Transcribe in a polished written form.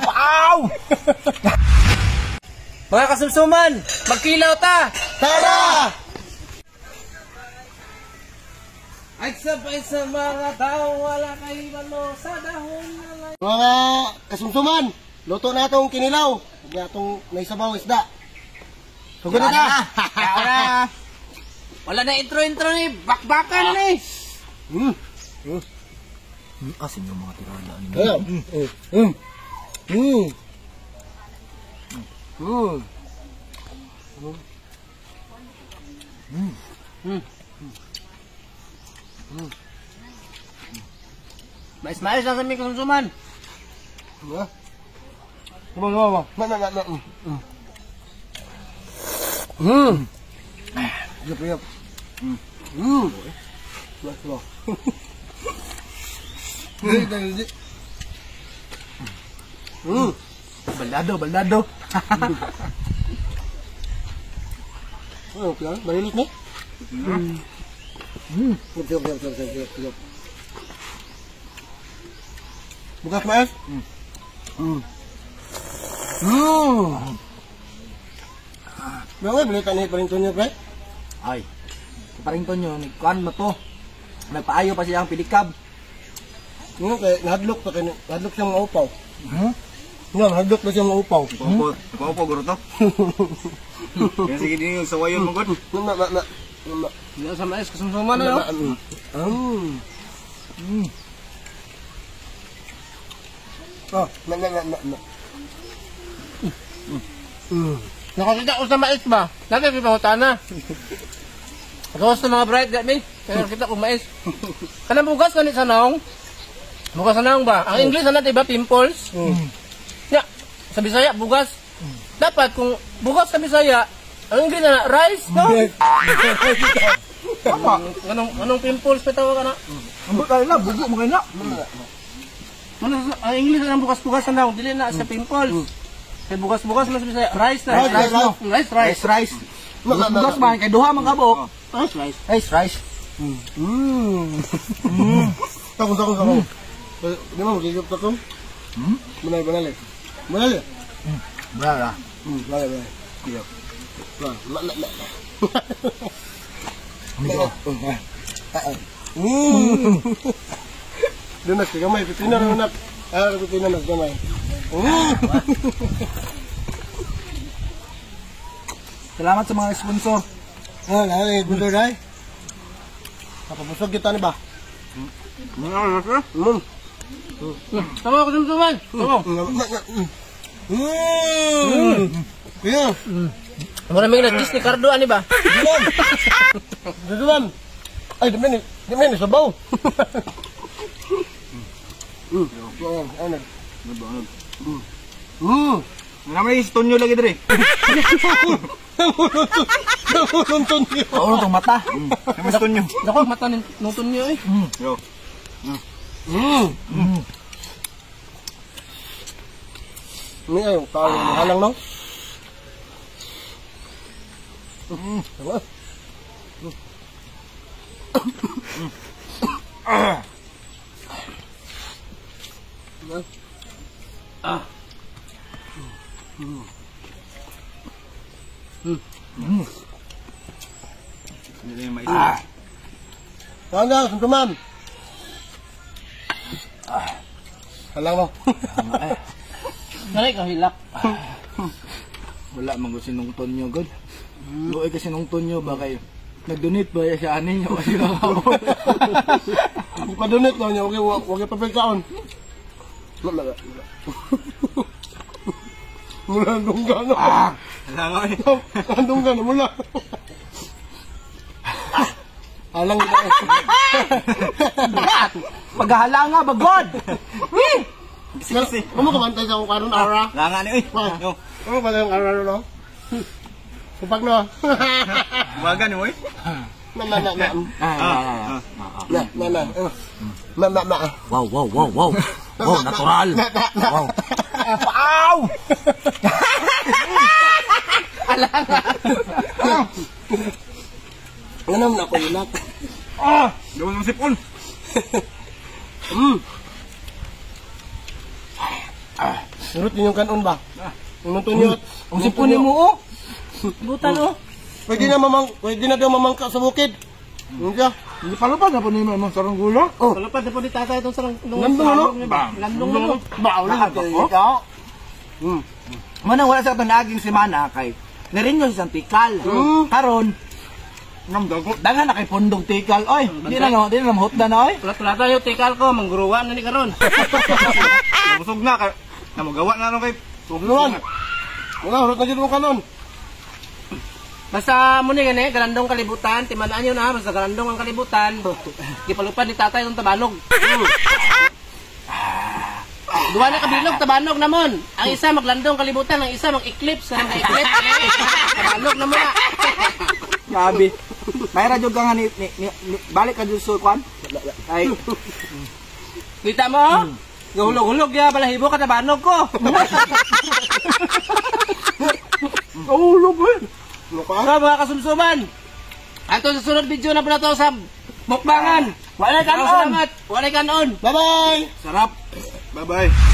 Paaw! Mga kasumsuman, magkilaw ta! Tara! Ay sabay sa mga tao, wala kay malo sa dahon na. Mga kasumsuman, luto na itong kinilaw. Huwag na itong naisabaw isda. Sugod na ta! Wala na intro ni, bakbakan ni. Asin yung mga tirada ni. Mais lang sa mga konsuman. Come on. Yep. Baldado. Oh, okay. Malinis na? Siap. Bukas mas? Bakit balikan ni parinton niya, pre? Ay, paring Tonyo, nagkuhan mo to. Nagpaayo pa siya ang pilikab. Kaya nahadlok siyang mga upaw. Nahadlok na siyang mga upaw. Paupo, guro to. Kaya sige din yung sawayon mo, God. Hindi sa mais kasumsuman na yun. Nakakita ko sa mais ba? Dati pipahutan na. Gawas na mga bright that me. Kaya nakita ko mais. Kanang bugas kanit sa naong. Bugas sa naong ba? Ang English na diba pimples? Ya, sa Bisaya bugas. Dapat kung bugas sa Bisaya, ang English na rice, no? Tama. Anong pimples pa tawag ka na? Ambot tayo na, bugo mo kayo na. Ang English na bugas-bugas na naong. Dili na sa pimples. Kaya bugas-bugas mas Bisaya. Rice na. Rice. Bugas ba? Kaya duha mga kabok. Rice. Takong. Di mo, magigip takong? Banal. Wala. Banal. Iya. Dinas, gamay. Pipina na anak. Pipina na gamay. Salamat sa mga sponsor. Lagi, gundo dahil. Kapapusog kita ni ba? Tama ako sumsuman. Kaya. Maraming nag-kiss ni Cardo, ani ba? Duduan. Ay, di men sabaw. Naman yung Tonyo lagi diri. Nonton niyo. Oo, itong mata. Naman yung Tonyo. Ako, mata nutun niyo eh. Yo. Ini ayo, kau halang no? Apa? Hindi yung mais. Hanggang, suntuman. Halang no? Nalay ka hilak. Wala mang gusto nung Tonyo, God. Luoy kasi nung Tonyo ba kayo? Nag-donate ba siya anin niya kasi nakakawal? Ipa-donate lang niya, huwag ipapagkaon. Mula ang dunggano. Alam nga eh. Ang dunggano, mula. Halang kita eh. Paghahala nga ba, God? Kamu kamantay sa kung karon ara? Nga ni, uy. Kamu ba yung ara no? Supag no? Waga ni, uy. Mama. Wow. Wow, natural. Wow. Paaw! Ganam na ko yun. Gawin ng sipon. Surut din yung kanon ba? Yung tunyo. Ang sipon ni mo, oh. Butan oh. Pwede na daw mamangka sa bukid. Ano siya? Hindi palupad na po ni Mama sarang gula. Oh. Palapad na po ni tatay itong sarang... Landong ano? Landong ano? Bawal ikaw. Manang wala sa ito naging semana kay narinyo sa isang tikal. Karon, dagan na kay pundong tikal. Oy, di na mahot na oy. Plata yung tikal ko, mangguruan na ni karon. Busog na kay na magawa na kay Tugluan. Wala, surut na dyan yung kanon. Basta mo ni gani, galandong kalibutan, timanaan yun ha, basta galandong ang kalibutan. Gipalupad ni tatay itong tabanog. Duwa na kabilog, tabanog namon. Ang isa maglandong kalibutan, ang isa mag-eclipse. Ang eclipse, tabanog namon na. Grabe. May radyo ka nga balik ka dun sa kwan. Ay, Kita mo? Gahulog-hulog ya, balahibo ka tabanog ko. ulog eh. So mga kasumsuman, ato sa sunod video na po na to sa mukbangan. Walay kanon. Walay kanon. Bye-bye! Sarap. Bye-bye.